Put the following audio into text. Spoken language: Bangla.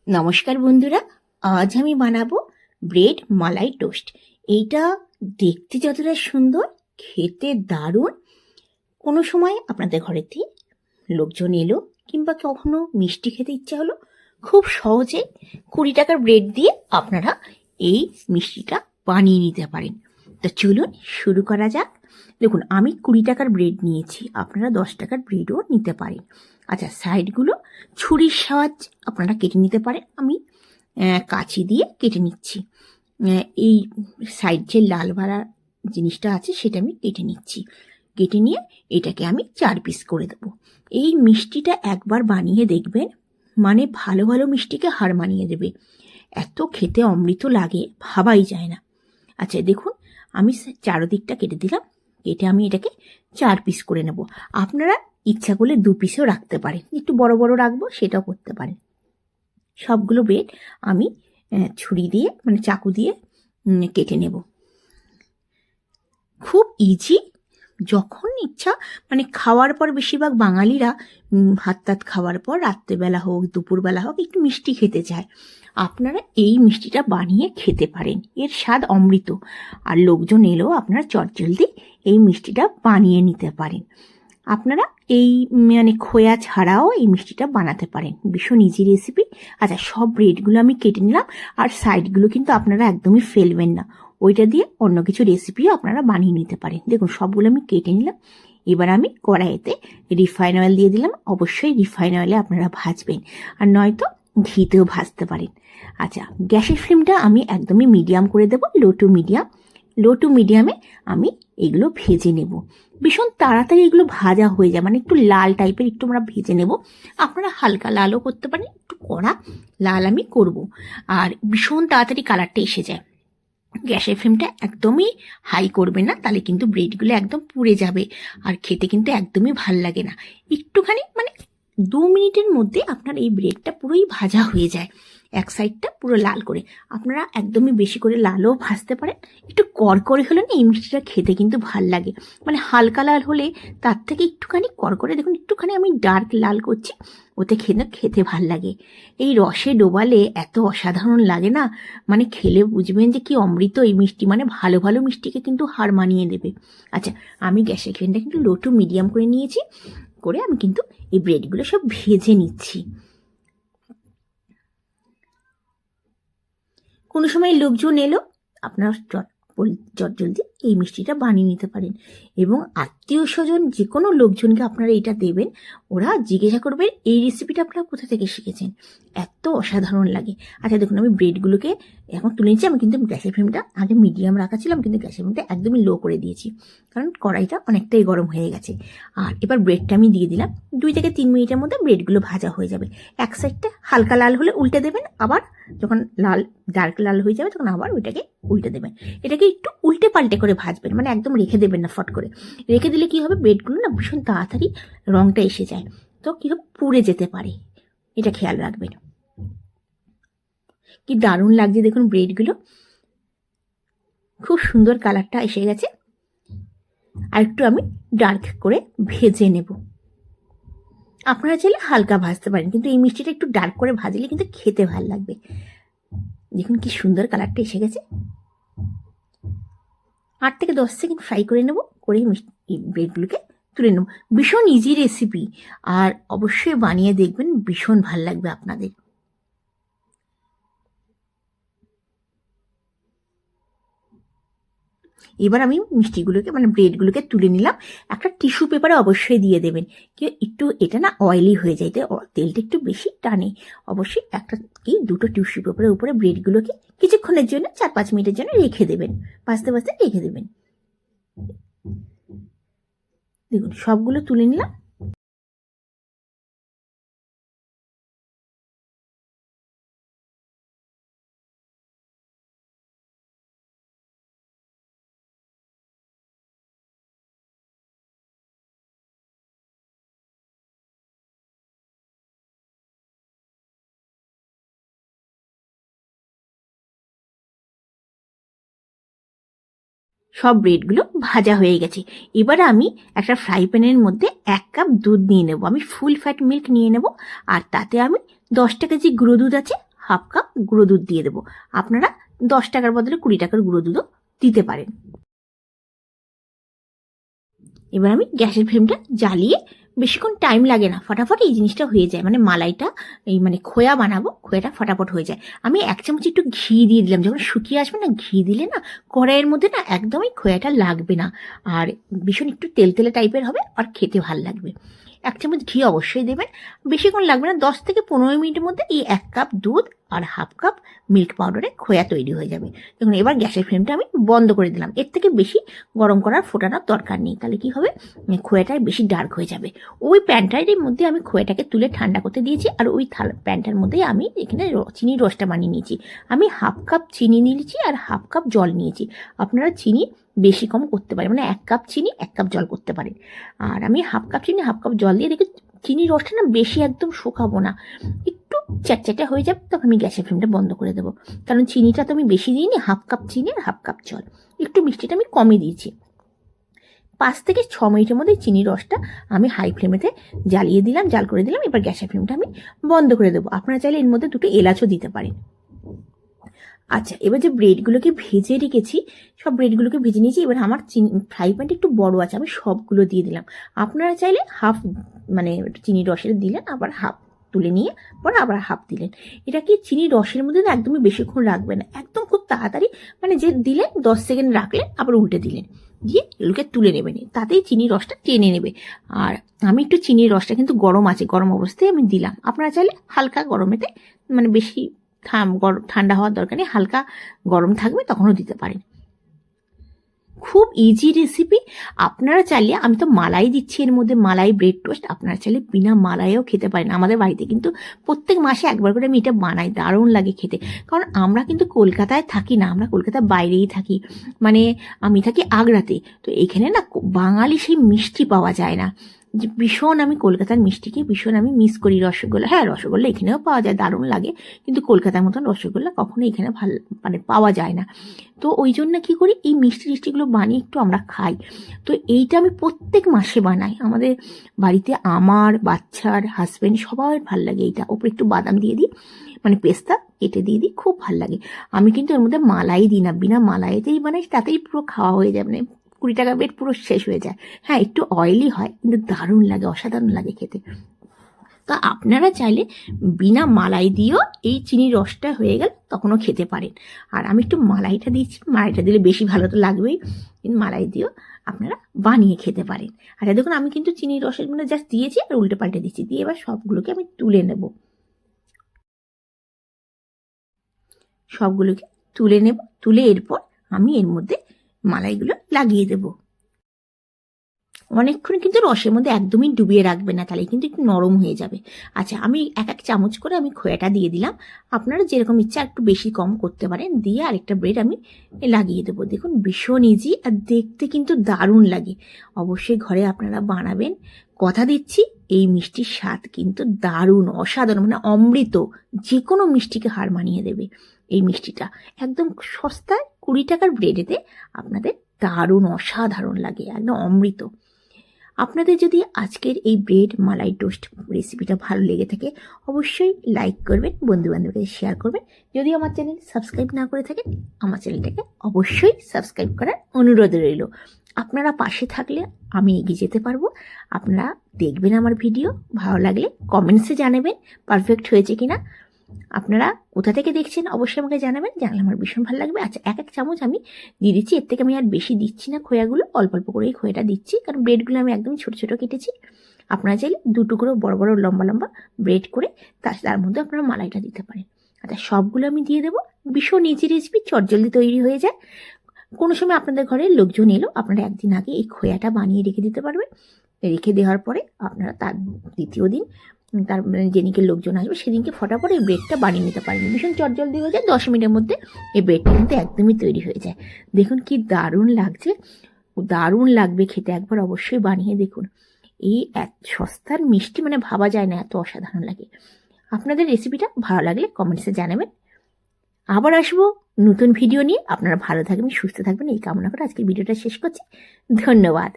নমস্কার বন্ধুরা, আজ আমি বানাবো ব্রেড মালাই টোস্ট। এইটা দেখতে যতটা সুন্দর, খেতে দারুণ। কোনো সময় আপনাদের ঘরেতে লোকজন এলো কিংবা কখনো মিষ্টি খেতে ইচ্ছা হলো, খুব সহজে 20 টাকার ব্রেড দিয়ে আপনারা এই মিষ্টিটা বানিয়ে নিতে পারেন। তো চলুন শুরু করা যাক। দেখুন, আমি 20 টাকার ব্রেড নিয়েছি, আপনারা 10 টাকার ব্রেডও নিতে পারেন। আচ্ছা, সাইডগুলো ছুরির সাহায্যে আপনারা কেটে নিতে পারেন। আমি কাঁচি দিয়ে কেটে নিচ্ছি। এই সাইড যে লাল বাড়া জিনিসটা আছে সেটা আমি কেটে নিচ্ছি। কেটে নিয়ে এটাকে আমি 4 পিস করে দেবো। এই মিষ্টিটা একবার বানিয়ে দেখবেন, মানে ভালো ভালো মিষ্টিকে হার মানিয়ে দেবে। এত খেতে অমৃত লাগে, ভাবাই যায় না। আচ্ছা দেখুন, আমি চারদিকটা কেটে দিলাম। কেটে আমি এটাকে 4 পিস করে নেব। আপনারা ইচ্ছা করলে 2 পিসও রাখতে পারেন, একটু বড় বড় রাখবো সেটাও করতে পারেন। সবগুলো ব্রেড আমি ছুরি দিয়ে মানে চাকু দিয়ে কেটে নেব। খুব ইজি, যখন ইচ্ছা মানে খাওয়ার পর বেশিরভাগ বাঙালিরা ভাত টাত খাওয়ার পর রাত্রেবেলা হোক দুপুরবেলা হোক একটু মিষ্টি খেতে চায়। আপনারা এই মিষ্টিটা বানিয়ে খেতে পারেন, এর স্বাদ অমৃত। আর লোকজন এলেও আপনারা চটজলদি এই মিষ্টিটা বানিয়ে নিতে পারেন। আপনারা এই মানে খোয়া ছাড়াও এই মিষ্টিটা বানাতে পারেন, ভীষণ ইজি রেসিপি। আচ্ছা, সব ব্রেডগুলো আমি কেটে নিলাম, আর সাইডগুলো কিন্তু আপনারা একদমই ফেলবেন না, ওইটা দিয়ে অন্য কিছু রেসিপিও আপনারা বানিয়ে নিতে পারেন। দেখুন, সবগুলো আমি কেটে নিলাম। এবার আমি কড়াইতে রিফাইন অয়েল দিয়ে দিলাম। অবশ্যই রিফাইন অয়েলে আপনারা ভাজবেন, আর নয়তো ঘিতেও ভাজতে পারেন। আচ্ছা, গ্যাসের ফ্লেমটা আমি একদমই মিডিয়াম করে দেবো, লো টু মিডিয়ামে আমি এগুলো ভেজে নেব। ভীষণ তাড়াতাড়ি এগুলো ভাজা হয়ে যায়, মানে একটু লাল টাইপের একটু আমরা ভেজে নেব। আপনারা হালকা লালও করতে পারেন, একটু কড়া লাল আমি করব। আর ভীষণ তাড়াতাড়ি কালারটা এসে যায়। গ্যাসের ফ্লেমটা একদমই হাই করবে না, তাহলে কিন্তু ব্রেডগুলো একদম পুড়ে যাবে, আর খেতে কিন্তু একদমই ভাল লাগে না। একটুখানি মানে 2 মিনিটের মধ্যে আপনার এই ব্রেডটা পুরোই ভাজা হয়ে যায়, এক সাইডটা পুরো লাল করে। আপনারা একদমই বেশি করে লালও ভাজতে পারেন। একটু কড়কড়ে হলে না এই মিষ্টিটা খেতে কিন্তু ভাল লাগে, মানে হালকা লাল হলে তার থেকে একটুখানি কড়কড়ে, দেখুন একটুখানি আমি ডার্ক লাল করছি, ওতে খেতে ভাল লাগে। এই রসে ডোবালে এত অসাধারণ লাগে না, মানে খেলে বুঝবেন যে কি অমৃত এই মিষ্টি, মানে ভালো ভালো মিষ্টিকে কিন্তু হার মানিয়ে দেবে। আচ্ছা, আমি গ্যাসের ফ্লেমটা কিন্তু লো টু মিডিয়াম করে নিয়েছি, করে আমি কিন্তু এই ব্রেডগুলো সব ভেজে নিচ্ছি। কোনো সময় লোকজন এলো, আপনার জলদি এই মিষ্টিটা বানিয়ে নিতে পারেন। এবং আত্মীয় স্বজন যে কোনো লোকজনকে আপনারা এটা দেবেন, ওরা জিজ্ঞাসা করবে এই রেসিপিটা আপনারা কোথা থেকে শিখেছেন, এত অসাধারণ লাগে। আচ্ছা দেখুন, আমি ব্রেডগুলোকে এখন তুলে নিচ্ছি। আমি কিন্তু গ্যাসের ফ্লেমটা আগে মিডিয়াম রাখা ছিলাম, কিন্তু গ্যাসের ফ্লেমটা একদমই লো করে দিয়েছি, কারণ কড়াইটা অনেকটাই গরম হয়ে গেছে। আর এবার ব্রেডটা আমি দিয়ে দিলাম। 2 থেকে 3 মিনিটের মধ্যে ব্রেডগুলো ভাজা হয়ে যাবে। এক সাইডটা হালকা লাল হলে উল্টে দেবেন, আবার যখন ডার্ক লাল হয়ে যাবে তখন আবার ওইটাকে উল্টে দেবেন। এটাকে একটু উল্টে পাল্টে করে ভাজবেন, মানে একদম রেখে দেবেন না ফট করে। রেখে দিলে কি হবে, ব্রেডগুলো না ভীষণ তাড়াতাড়ি রংটা এসে যায়, তো কি হবে পুড়ে যেতে পারে, এটা খেয়াল রাখবেন। কি দারুণ লাগছে দেখুন, ব্রেডগুলো খুব সুন্দর কালারটা এসে গেছে। আর একটু আমি ডার্ক করে ভেজে নেব। আপনারা চাইলে হালকা ভাজতে পারেন, কিন্তু এই মিষ্টিটা একটু ডার্ক করে ভাজলে কিন্তু খেতে ভালো লাগবে। দেখুন কি সুন্দর কালারটা এসে গেছে। 8 থেকে 10 সেকেন্ড ফ্রাই করে নেব, করে ব্রেডগুলোকে তুলে নেব। ভীষণ ইজি রেসিপি, আর অবশ্যই বানিয়ে দেখবেন, ভীষণ ভালো লাগবে আপনাদের। এবার আমি মিষ্টিগুলোকে মানে ব্রেডগুলোকে তুলে নিলাম। একটা টিস্যু পেপারে অবশ্যই দিয়ে দেবেন, কি একটু এটা না অয়েলি হয়ে যায়, তাই তেলটা একটু বেশি টানে। অবশ্যই একটা কি 2টো টিস্যু পেপারের উপরে ব্রেডগুলোকে কিছুক্ষণের জন্য 4-5 মিনিটের জন্য রেখে দেবেন, ভাজতে ভাজতে রেখে দেবেন। দেখুন সবগুলো তুলে নিলাম। সব ব্রেডগুলো ভাজা হয়ে গেছে। এবার আমি একটা ফ্রাই প্যানের মধ্যে 1 কাপ দুধ নিয়ে নেব। আমি ফুল ফ্যাট মিল্ক নিয়ে নেব, আর তাতে আমি 10 টাকা যে গুঁড়ো দুধ আছে হাফ কাপ গুঁড়ো দুধ দিয়ে দেবো। আপনারা 10 টাকার বদলে 20 টাকার গুঁড়ো দুধও দিতে পারেন। এবার আমি গ্যাসের ফ্লেমটা জ্বালিয়ে, বেশিক্ষণ টাইম লাগে না, ফটাফট এই জিনিসটা হয়ে যায়, মানে মালাইটা এই মানে খোয়া বানাবো, খোয়াটা ফটাফট হয়ে যায়। আমি 1 চামচ একটু ঘি দিয়ে দিলাম, যখন শুকিয়ে আসবে না ঘি দিলে না কড়াইয়ের মধ্যে না একদমই খোয়াটা লাগবে না, আর ভীষণ একটু তেলতেলে টাইপের হবে, আর খেতে ভালো লাগবে। 1 চামচ ঘি অবশ্যই দেবেন, বেশিক্ষণ লাগবে না, 10 থেকে 15 মিনিটের মধ্যে এই 1 কাপ দুধ আর হাফ কাপ মিল্ক পাউডারে খোয়া তৈরি হয়ে যাবে। দেখুন এবার গ্যাসের ফ্লেমটা আমি বন্ধ করে দিলাম, এর থেকে বেশি গরম করার ফোটানোর দরকার নেই, তাহলে কি হবে খোয়াটা বেশি ডার্ক হয়ে যাবে। ওই প্যানটার মধ্যে আমি খোয়াটাকে তুলে ঠান্ডা করতে দিয়েছি, আর ওই প্যানটার মধ্যেই আমি এখানে চিনির রসটা বানিয়ে নিয়েছি। আমি হাফ কাপ চিনি নিয়েছি আর হাফ কাপ জল নিয়েছি। আপনারা চিনি বেশি কম করতে পারেন, মানে 1 কাপ চিনি 1 কাপ জল করতে পারেন। আর আমি হাফ কাপ চিনি হাফ কাপ জল দিয়ে দেখি চিনির রসটা না বেশি একদম শুকাবো না, একটু চ্যাটচ্যাটে হয়ে যাবে, তখন আমি গ্যাসের ফ্লেমটা বন্ধ করে দেবো। কারণ চিনিটা তো আমি বেশি দিইনি, হাফ কাপ চিনি আর হাফ কাপ জল, একটু মিষ্টিটা আমি কমই দিয়েছি। 5 থেকে 6 মিনিটের মধ্যে চিনির রসটা আমি হাই ফ্লেমেতে জ্বালিয়ে দিলাম, জাল করে দিলাম। এবার গ্যাসের ফ্লেমটা আমি বন্ধ করে দেবো। আপনারা চাইলে এর মধ্যে 2টো এলাচও দিতে পারেন। আচ্ছা, এবার যে ব্রেডগুলোকে ভেজে রেখেছি, সব ব্রেডগুলোকে ভেজে নিয়েছি। এবার আমার ফ্রাই প্যানটা একটু বড় আছে, আমি সবগুলো দিয়ে দিলাম। আপনারা চাইলে হাফ মানে চিনির রসের দিলেন, আবার হাফ তুলে নিয়ে পরে আবার হাফ দিলেন। এটা কি চিনির রসের মধ্যে না একদমই বেশিক্ষণ রাখবে না, একদম খুব তাড়াতাড়ি, মানে যে দিলেন 10 সেকেন্ড রাখলেন আবার উল্টে দিলেন, দিয়ে এগুলোকে তুলে নেবেন, তাতেই চিনির রসটা টেনে নেবে। আর আমি একটু চিনির রসটা কিন্তু গরম আছে, গরম অবস্থায় আমি দিলাম। আপনারা চাইলে হালকা গরমেতে, মানে বেশি ঠান্ডা হওয়ার দরকার নেই, হালকা গরম থাকবে তখনও দিতে পারেন। খুব ইজি রেসিপি। আপনারা চাইলে, আমি তো মালাই দিচ্ছি এর মধ্যে, মালাই ব্রেড টোস্ট, আপনারা চাইলে বিনা মালাইও খেতে পারেন। আমাদের বাড়িতে কিন্তু প্রত্যেক মাসে একবার করে আমি এটা বানাই, দারুণ লাগে খেতে। কারণ আমরা কিন্তু কলকাতায় থাকি না, আমরা কলকাতার বাইরেই থাকি, মানে আমি থাকি আগ্রাতে। তো এখানে না বাঙালি সেই মিষ্টি পাওয়া যায় না, যে ভীষণ আমি কলকাতার মিষ্টিকে ভীষণ আমি মিস করি। রসগোল্লা, হ্যাঁ রসগোল্লা এখানেও পাওয়া যায়, দারুণ লাগে, কিন্তু কলকাতার মতন রসগোল্লা কখনো এখানে ভালো মানে পাওয়া যায় না। তো ওই জন্য কী করি, এই মিষ্টিগুলো বানিয়ে একটু আমরা খাই। তো এইটা আমি প্রত্যেক মাসে বানাই, আমাদের বাড়িতে আমার বাচ্চার হাজব্যান্ড সবার ভাল লাগে এইটা। ওপরে একটু বাদাম দিয়ে দিই, মানে পেস্তা কেটে দিয়ে দিই, খুব ভাল লাগে। আমি কিন্তু এর মধ্যে মালাই দিই না, বিনা মালাইতেই বানাই, তাতেই পুরো খাওয়া হয়ে যাবে, মানে 20 টাকা বেড পুরো শেষ হয়ে যায়। হ্যাঁ একটু অয়েলি হয়, কিন্তু দারুণ লাগে, অসাধারণ লাগে খেতে। তো আপনারা চাইলে বিনা মালাই দিয়েও এই চিনির রসটা হয়ে গেল তখনও খেতে পারেন। আর আমি একটু মালাইটা দিচ্ছি, মালাইটা দিলে বেশি ভালো তো লাগবেই, কিন্তু মালাই দিয়েও আপনারা বানিয়ে খেতে পারেন। আর দেখুন আমি কিন্তু চিনির রসের মধ্যে জাস্ট দিয়েছি আর উল্টে পাল্টে দিচ্ছি, দিয়ে এবার সবগুলোকে আমি তুলে নেব, সবগুলোকে তুলে নেব। তুলে এরপর আমি এর মধ্যে মালাইগুলো লাগিয়ে দেবো। অনেকক্ষণ কিন্তু রসের মধ্যে একদমই ডুবিয়ে রাখবে না, তাহলে কিন্তু একটু নরম হয়ে যাবে। আচ্ছা, আমি 1 চামচ করে আমি খোয়াটা দিয়ে দিলাম, আপনারা যেরকম ইচ্ছা একটু বেশি কম করতে পারেন। দিয়ে আরেকটা ব্রেড আমি লাগিয়ে দেবো। দেখুন ভীষণ ইজি, আর দেখতে কিন্তু দারুণ লাগে। অবশ্যই ঘরে আপনারা বানাবেন, কথা দিচ্ছি এই মিষ্টির স্বাদ কিন্তু দারুণ, অসাধারণ, মানে অমৃত, যে কোনো মিষ্টিকে হার মানিয়ে দেবে এই মিষ্টিটা। একদম সস্তায় 20 টাকার ব্রেডেতে আপনাদের দারুণ অসাধারণ লাগে, একদম অমৃত। আপনাদের যদি আজকের এই ব্রেড মালাই টোস্ট রেসিপিটা ভালো লেগে থাকে, অবশ্যই লাইক করবেন, বন্ধুবান্ধবদের শেয়ার করবেন। যদি আমার চ্যানেল সাবস্ক্রাইব না করে থাকেন, আমার চ্যানেলটাকে অবশ্যই সাবস্ক্রাইব করার অনুরোধ রইল। আপনারা পাশে থাকলে আমি এগিয়ে যেতে পারবো। আপনারা দেখবেন আমার ভিডিও, ভালো লাগলে কমেন্টসে জানাবেন পারফেক্ট হয়েছে কিনা। আপনারা কোথা থেকে দেখছেন অবশ্যই আমাকে জানাবেন, জানলে আমার ভীষণ ভালো লাগবে। আচ্ছা, 1 চামচ আমি দিয়ে দিচ্ছি, এর থেকে আমি আর বেশি দিচ্ছি না খোয়াগুলো, অল্প অল্প করেই খোয়াটা দিচ্ছি, কারণ ব্রেডগুলো আমি একদম ছোটো ছোটো কেটেছি। আপনারা চাইলে 2 টুকরো বড় বড় লম্বা লম্বা ব্রেড করে তার মধ্যে আপনারা মালাইটা দিতে পারেন। আচ্ছা, সবগুলো আমি দিয়ে দেবো। ভীষণ ইজি রেসিপি, চটজলদি তৈরি হয়ে যায়। কোনো সময় আপনাদের ঘরে লোকজন এলো, আপনারা একদিন আগে এই খোয়াটা বানিয়ে রেখে দিতে পারবেন। রেখে দেওয়ার পরে আপনারা তার দ্বিতীয় দিন, তার যেদিনকে লোকজন আসবে সেদিনকে ফটাফট এই ব্রেডটা বানিয়ে নিতে পারেন। ভীষণ চটজলদি হয়ে যায়, 10 মিনিটের মধ্যে এই ব্রেডটা কিন্তু একদমই তৈরি হয়ে যায়। দেখুন কি দারুণ লাগছে, দারুণ লাগবে খেতে, একবার অবশ্যই বানিয়ে দেখুন। এই এত সস্তার মিষ্টি মানে ভাবা যায় না, এত অসাধারণ লাগে। আপনাদের রেসিপিটা ভালো লাগলে কমেন্টসে জানাবেন। আবার আসবো নতুন ভিডিও নিয়ে। আপনারা ভালো থাকবেন, সুস্থ থাকবেন, এই কামনা করে আজকের ভিডিওটা শেষ করছি। ধন্যবাদ।